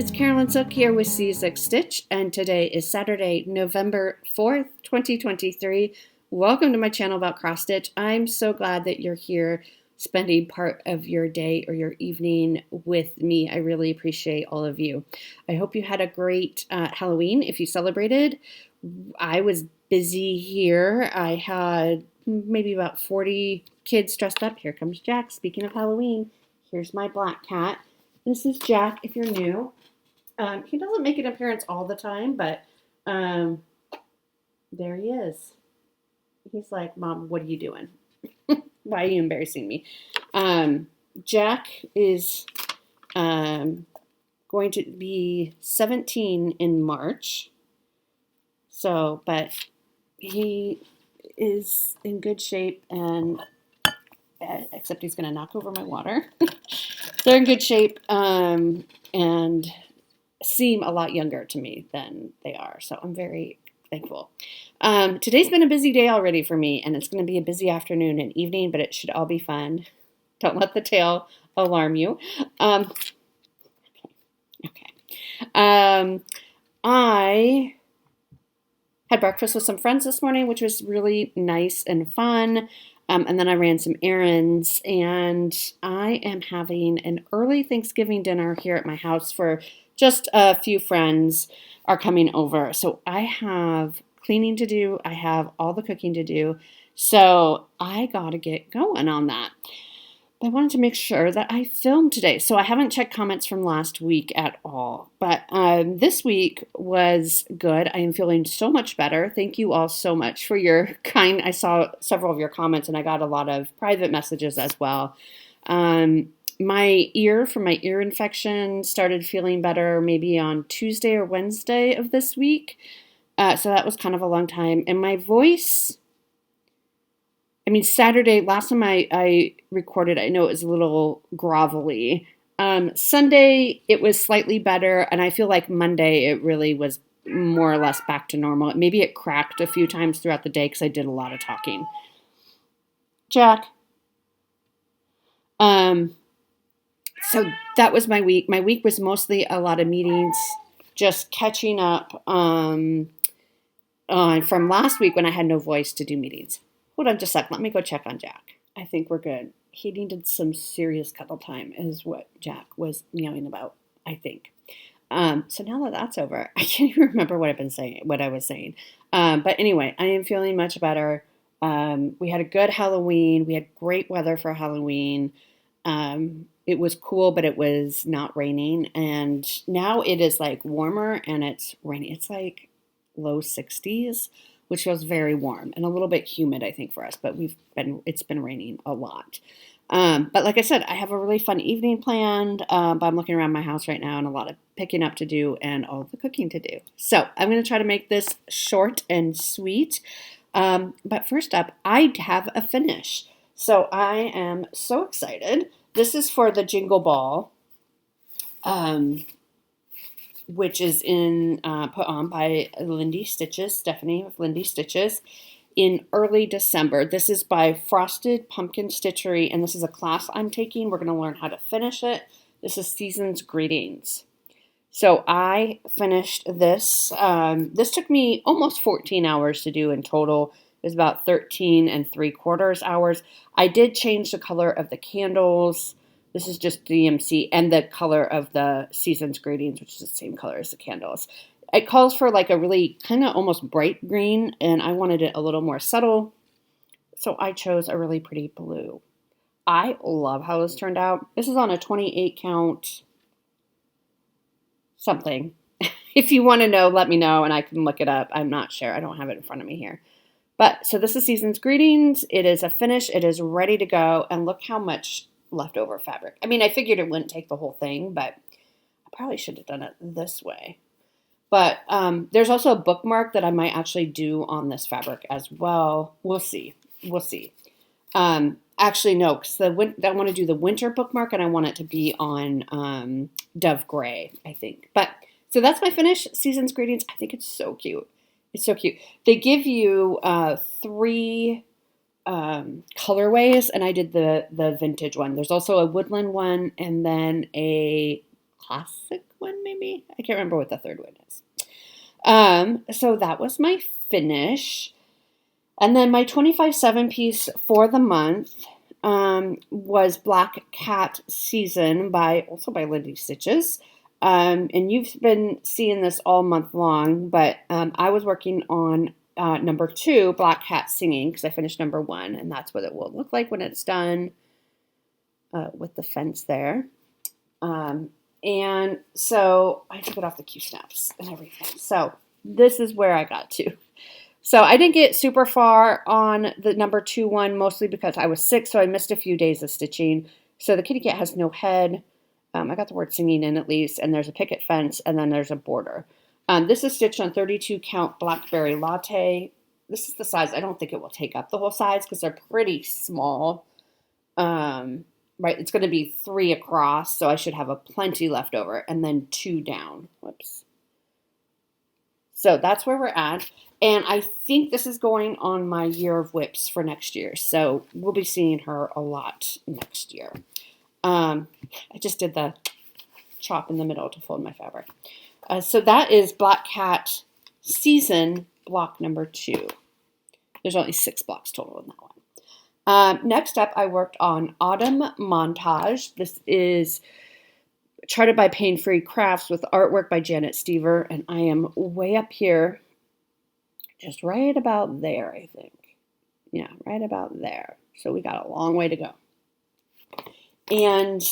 it's Carolyn Sook here with C6 Stitch, and today is Saturday, November 4th, 2023. Welcome to my channel about cross stitch. I'm so glad that you're here spending part of your day or your evening with me. I really appreciate all of you. I hope you had a great Halloween if you celebrated. I was busy here. I had maybe about 40 kids dressed up. Here comes Jack. Speaking of Halloween, here's my black cat. This is Jack, if you're new. He doesn't make an appearance all the time, but there he is. He's like, Mom, what are you doing? Why are you embarrassing me? Jack is going to be 17 in March. So, but he is in good shape, and except he's going to knock over my water. They're in good shape and seem a lot younger to me than they are. So I'm very thankful. Today's been a busy day already for me, and it's going to be a busy afternoon and evening, but it should all be fun. Don't let the tail alarm you. Okay. I had breakfast with some friends this morning, which was really nice and fun. And then I ran some errands, and I am having an early Thanksgiving dinner here at my house for just a few friends are coming over. So I have cleaning to do. I have all the cooking to do. So I got to get going on that. I wanted to make sure that I filmed today. So I haven't checked comments from last week at all. But this week was good. I am feeling so much better. Thank you all so much for your kind. I saw several of your comments, and I got a lot of private messages as well. My ear from my ear infection started feeling better maybe on Tuesday or Wednesday of this week. So that was kind of a long time. And my voice... Saturday, last time I recorded, I know it was a little grovelly. Sunday, it was slightly better, and I feel like Monday, it really was more or less back to normal. Maybe it cracked a few times throughout the day because I did a lot of talking. Jack. So that was my week. My week was mostly a lot of meetings, just catching up from last week when I had no voice to do meetings. Hold on just a sec. Let me go check on Jack. I think we're good. He needed some serious cuddle time is what Jack was meowing about, I think. So now that that's over, I can't even remember what I was saying. But anyway, I am feeling much better. We had a good Halloween. We had great weather for Halloween. It was cool, but it was not raining. And now it is like warmer and it's raining. It's like low 60s. Which feels very warm and a little bit humid, I think, for us. But it's been raining a lot. But like I said, I have a really fun evening planned. But I'm looking around my house right now and a lot of picking up to do and all the cooking to do. So I'm going to try to make this short and sweet. But first up, I have a finish. So I am so excited. This is for the Jingle Ball. Which is put on by Stephanie of Lindy Stitches, in early December. This is by Frosted Pumpkin Stitchery, and this is a class I'm taking. We're going to learn how to finish it. This is Season's Greetings. So I finished this. This took me almost 14 hours to do in total. It was about 13 3/4 hours. I did change the color of the candles. This is just DMC, and the color of the Season's Greetings, which is the same color as the candles. It calls for like a really kind of almost bright green, and I wanted it a little more subtle, so I chose a really pretty blue. I love how this turned out. This is on a 28 count something. If you want to know, let me know, and I can look it up. I'm not sure. I don't have it in front of me here. But, so this is Season's Greetings. It is a finish. It is ready to go, and look how much leftover fabric. I figured it wouldn't take the whole thing, but I probably should have done it this way. But there's also a bookmark that I might actually do on this fabric as well. We'll see. Actually, no, because I want to do the winter bookmark, and I want it to be on Dove Gray, I think. But so that's my finish. Season's Greetings. I think it's so cute. It's so cute. They give you 3 colorways, and I did the vintage one. There's also a woodland one, and then a classic one, maybe. I can't remember what the third one is. So that was my finish. And then my 25/7 piece for the month was Black Cat Season by Lindy Stitches. And you've been seeing this all month long, but I was working on number 2, Black Cat Singing, because I finished number 1, and that's what it will look like when it's done with the fence there. And so I took it off the Q-snaps and everything. So this is where I got to. So I didn't get super far on the number 2 one, mostly because I was sick, so I missed a few days of stitching. So the kitty cat has no head. I got the word singing in at least, and there's a picket fence, and then there's a border. This is stitched on 32 count Blackberry Latte. This is the size. I don't think it will take up the whole size because they're pretty small. Right, it's going to be 3 across, so I should have a plenty left over, and then 2 down. Whoops. So that's where we're at, and I think this is going on my year of whips for next year, so we'll be seeing her a lot next year. I just did the chop in the middle to fold my fabric. So that is Black Cat Season block number 2. There's only 6 blocks total in that one. Next up, I worked on Autumn Montage. This is charted by Pain Free Crafts with artwork by Janet Stever, and I am way up here, just right about there, I think. Yeah, right about there. So we got a long way to go. And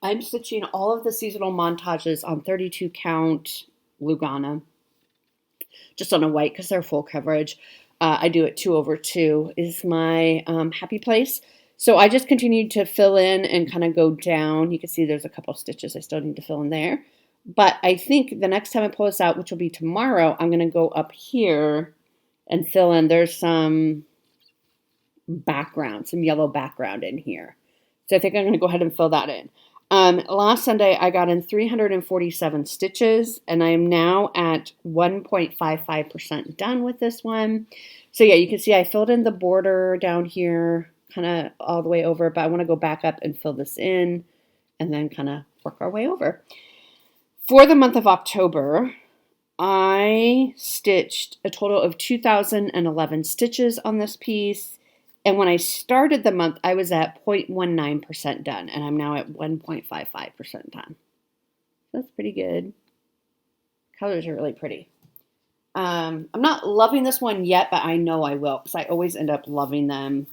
I'm stitching all of the seasonal montages on 32 count Lugana, just on a white because they're full coverage. I do it 2/2 is my happy place. So I just continued to fill in and kind of go down. You can see there's a couple stitches I still need to fill in there. But I think the next time I pull this out, which will be tomorrow, I'm going to go up here and fill in. There's some background, some yellow background in here. So I think I'm going to go ahead and fill that in. Last Sunday, I got in 347 stitches, and I am now at 1.55% done with this one. So yeah, you can see I filled in the border down here, kind of all the way over, but I want to go back up and fill this in, and then kind of work our way over. For the month of October, I stitched a total of 2,011 stitches on this piece. And when I started the month, I was at 0.19% done, and I'm now at 1.55% done. That's pretty good. Colors are really pretty. I'm not loving this one yet, but I know I will, because I always end up loving them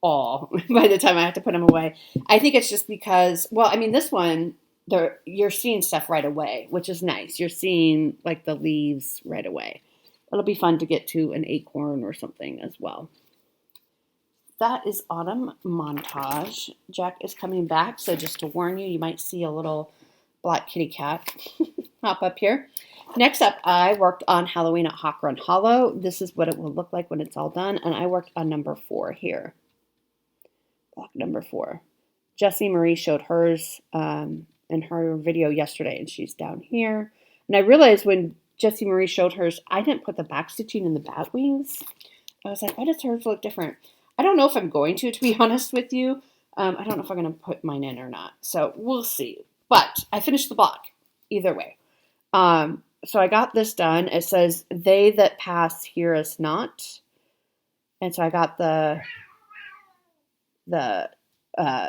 all by the time I have to put them away. I think it's just because, well, I mean, this one, you're seeing stuff right away, which is nice. You're seeing, like, the leaves right away. It'll be fun to get to an acorn or something as well. That is Autumn Montage. Jack is coming back, so just to warn you, you might see a little black kitty cat hop up here. Next up, I worked on Halloween at Haw Run Hollow. This is what it will look like when it's all done, and I worked on number 4 here. Block number 4. Jessie Marie showed hers in her video yesterday, and she's down here. And I realized when Jessie Marie showed hers, I didn't put the back stitching in the bat wings. I was like, why does hers look different? I don't know if I'm going to be honest with you. I don't know if I'm going to put mine in or not. So we'll see. But I finished the block either way. So I got this done. It says, they that pass hear us not. And so I got the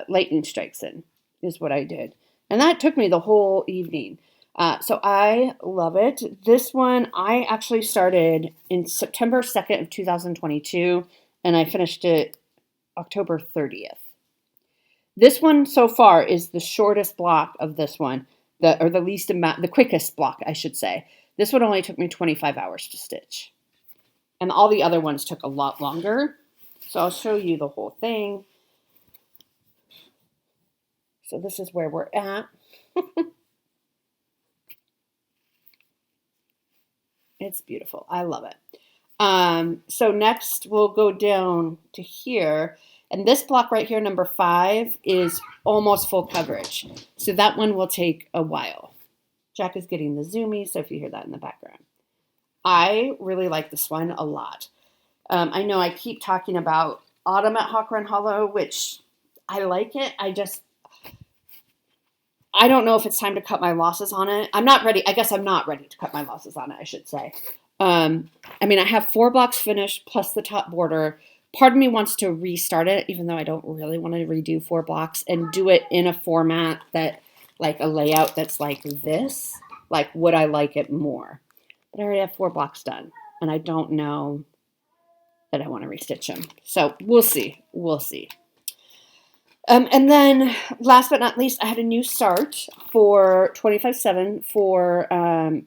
lightning strikes in is what I did. And that took me the whole evening. So I love it. This one I actually started in September 2nd of 2022. And I finished it October 30th. This one so far is the shortest block of this one, the quickest block, I should say. This one only took me 25 hours to stitch. And all the other ones took a lot longer. So I'll show you the whole thing. So this is where we're at. It's beautiful. I love it. So next we'll go down to here, and this block right here, number 5, is almost full coverage. So that one will take a while. Jack is getting the zoomies, so if you hear that in the background. I really like this one a lot. I know I keep talking about Autumn at Haw Run Hollow, which I like it. I don't know if it's time to cut my losses on it. I'm not ready. I guess I'm not ready to cut my losses on it, I should say. I mean, I have 4 blocks finished plus the top border. Part of me wants to restart it, even though I don't really want to redo 4 blocks, and do it in a format that, like a layout that's like this. Like, would I like it more? But I already have 4 blocks done, and I don't know that I want to restitch them. So we'll see. We'll see. And then last but not least, I had a new start for 25/7 for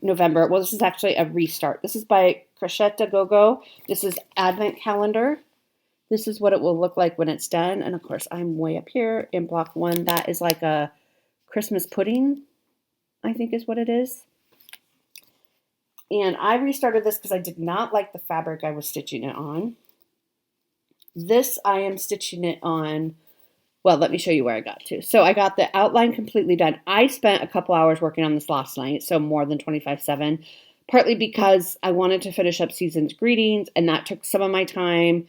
November. Well, this is actually a restart. This is by Crochet Gogo. This is Advent Calendar. This is what it will look like when it's done. And of course, I'm way up here in block 1. That is like a Christmas pudding, I think is what it is. And I restarted this because I did not like the fabric I was stitching it on. This, I am stitching it on. Well, let me show you where I got to. So I got the outline completely done. I spent a couple hours working on this last night, so more than 25/7, partly because I wanted to finish up Season's Greetings, and that took some of my time.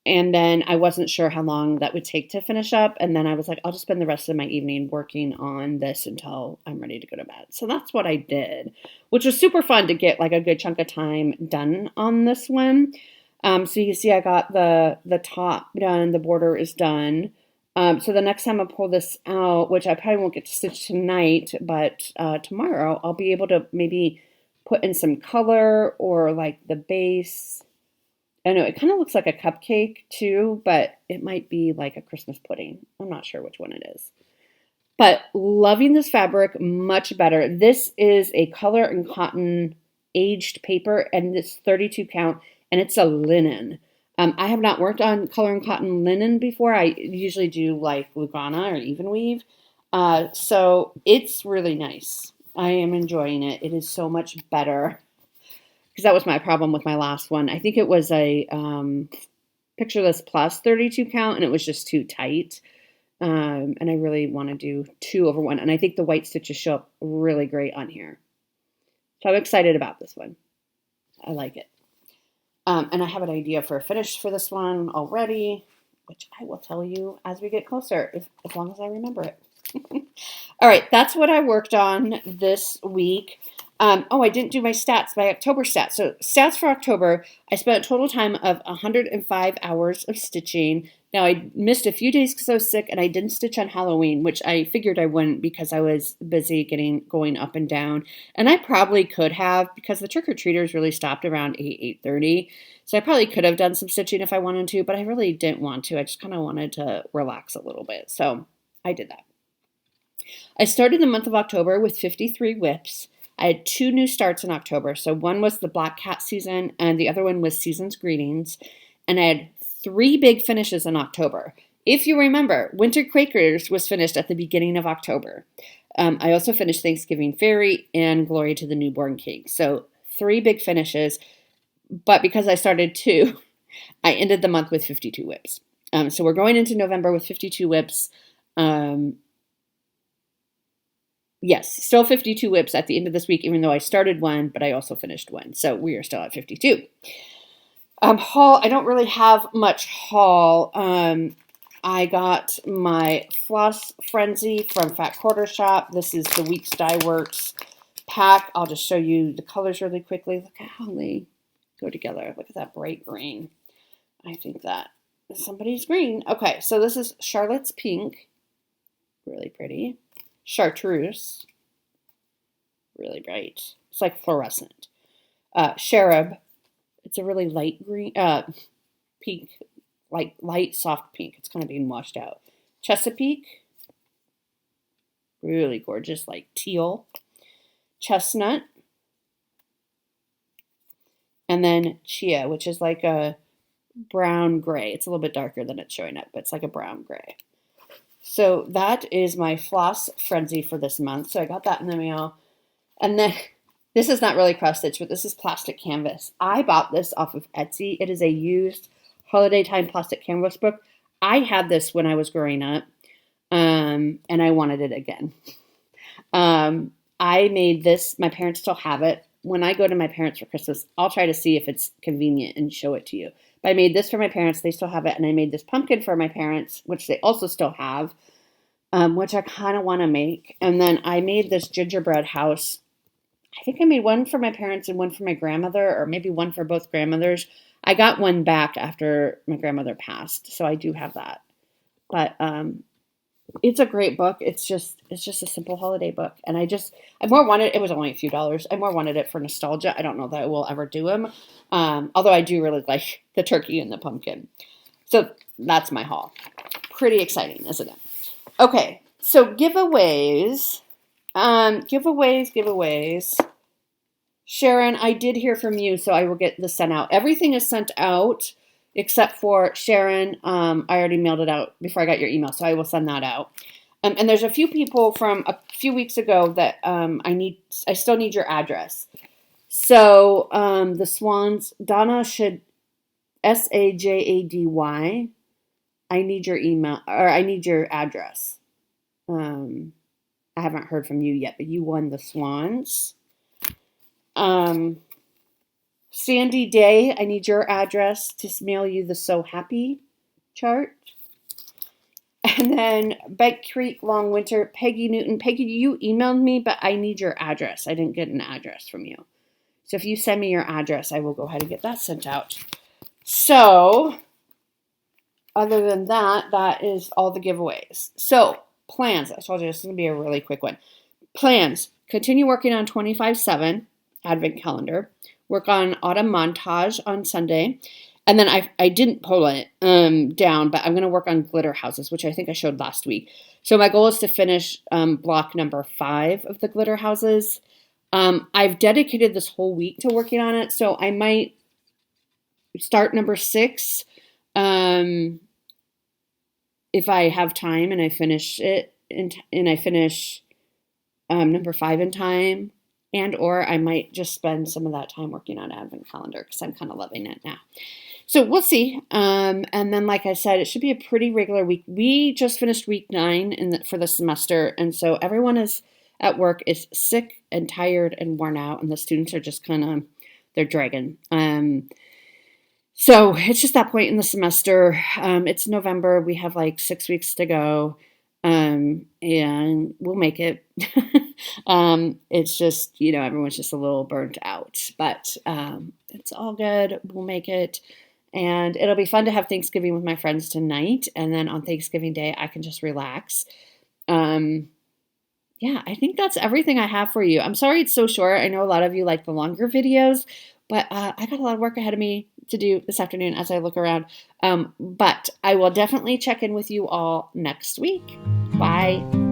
And then I wasn't sure how long that would take to finish up. And then I was like, I'll just spend the rest of my evening working on this until I'm ready to go to bed. So that's what I did, which was super fun to get like a good chunk of time done on this one. So you can see I got the top done, the border is done. So the next time I pull this out, which I probably won't get to stitch tonight, but tomorrow I'll be able to maybe put in some color or like the base. I know it kind of looks like a cupcake too, but it might be like a Christmas pudding. I'm not sure which one it is. But loving this fabric much better. This is a color and cotton aged paper, and it's 32 count, and it's a linen. I have not worked on color and cotton linen before. I usually do like Lugana or even weave. So it's really nice. I am enjoying it. It is so much better. Because that was my problem with my last one. I think it was a Pictureless Plus 32 count, and it was just too tight. And I really want to do 2/1. And I think the white stitches show up really great on here. So I'm excited about this one. I like it. And I have an idea for a finish for this one already, which I will tell you as we get closer, as long as I remember it. All right, that's what I worked on this week. I didn't do my stats, my October stats. So stats for October, I spent a total time of 105 hours of stitching. Now, I missed a few days because I was sick, and I didn't stitch on Halloween, which I figured I wouldn't because I was busy going up and down. And I probably could have, because the trick-or-treaters really stopped around 8:30. So I probably could have done some stitching if I wanted to, but I really didn't want to. I just kind of wanted to relax a little bit. So I did that. I started the month of October with 53 whips. I had 2 new starts in October. So one was the Black Cat season, and the other one was Season's Greetings. And I had 3 big finishes in October. If you remember, Winter Quakers was finished at the beginning of October. I also finished Thanksgiving Fairy and Glory to the Newborn King. So 3 big finishes. But because I started 2, I ended the month with 52 whips. So we're going into November with 52 whips. Yes, still 52 whips at the end of this week, even though I started one, but I also finished one. So we are still at 52. Haul, I don't really have much haul. I got my Floss Frenzy from Fat Quarter Shop. This is the Weeks Dye Works pack. I'll just show you the colors really quickly. Look at how they go together. Look at that bright green. I think that is somebody's green. Okay, so this is Charlotte's Pink. Really pretty. Chartreuse, really bright. It's like fluorescent. Cherub, it's a really light green, pink, like light soft pink. It's kind of being washed out. Chesapeake, really gorgeous, like teal. Chestnut, and then Chia, which is like a brown gray. It's a little bit darker than it's showing up, but it's like a brown gray. So that is my Floss Frenzy for this month. So I got that in the mail. And then this is not really cross stitch, but this is plastic canvas. I bought this off of Etsy. It is a used holiday time plastic canvas book. I had this when I was growing up, and I wanted it again. I made this. My parents still have it. When I go to my parents for Christmas, I'll try to see if it's convenient and show it to you. But I made this for my parents. They still have it. And I made this pumpkin for my parents, which they also still have. which I kind of want to make. And then I made this gingerbread house. I think I made one for my parents and one for my grandmother, or maybe one for both grandmothers. I got one back after my grandmother passed, so I do have that. But it's a great book. It's just a simple holiday book, and I more wanted. It was only a few dollars. I more wanted it for nostalgia. I don't know that I will ever do them, although I do really like the turkey and the pumpkin. So that's my haul. Pretty exciting, isn't it? Okay, so giveaways. Giveaways. Sharon, I did hear from you, so I will get this sent out. Everything is sent out except for Sharon. I already mailed it out before I got your email, so I will send that out. And there's a few people from a few weeks ago that I still need your address. So the Swans, Donna should, SAJADY. I need your email, or I need your address. I haven't heard from you yet, but you won the Swans. Sandy Day, I need your address to mail you the So Happy chart. And then Bike Creek, Long Winter, Peggy Newton. Peggy, you emailed me, but I need your address. I didn't get an address from you. So if you send me your address, I will go ahead and get that sent out. So, other than that, that is all the giveaways. So, plans. I told you this is going to be a really quick one. Plans. Continue working on 25/7 Advent Calendar. Work on Autumn Montage on Sunday. And then I didn't pull it down, but I'm going to work on glitter houses, which I think I showed last week. So my goal is to finish block number 5 of the glitter houses. I've dedicated this whole week to working on it, so I might start number 6 if I have time and I finish it and I finish number 5 in time. And or I might just spend some of that time working on Advent Calendar because I'm kind of loving it now. So we'll see. And then, like I said, it should be a pretty regular week. We just finished week 9 for the semester. And so everyone is at work is sick and tired and worn out. And the students are just they're dragging. So it's just that point in the semester. It's November. We have like 6 weeks to go. And we'll make it. It's just, everyone's just a little burnt out, but it's all good. We'll make it. And it'll be fun to have Thanksgiving with my friends tonight. And then on Thanksgiving Day, I can just relax. Yeah, I think that's everything I have for you. I'm sorry it's so short. I know a lot of you like the longer videos, but I got a lot of work ahead of me to do this afternoon as I look around. But I will definitely check in with you all next week. Bye.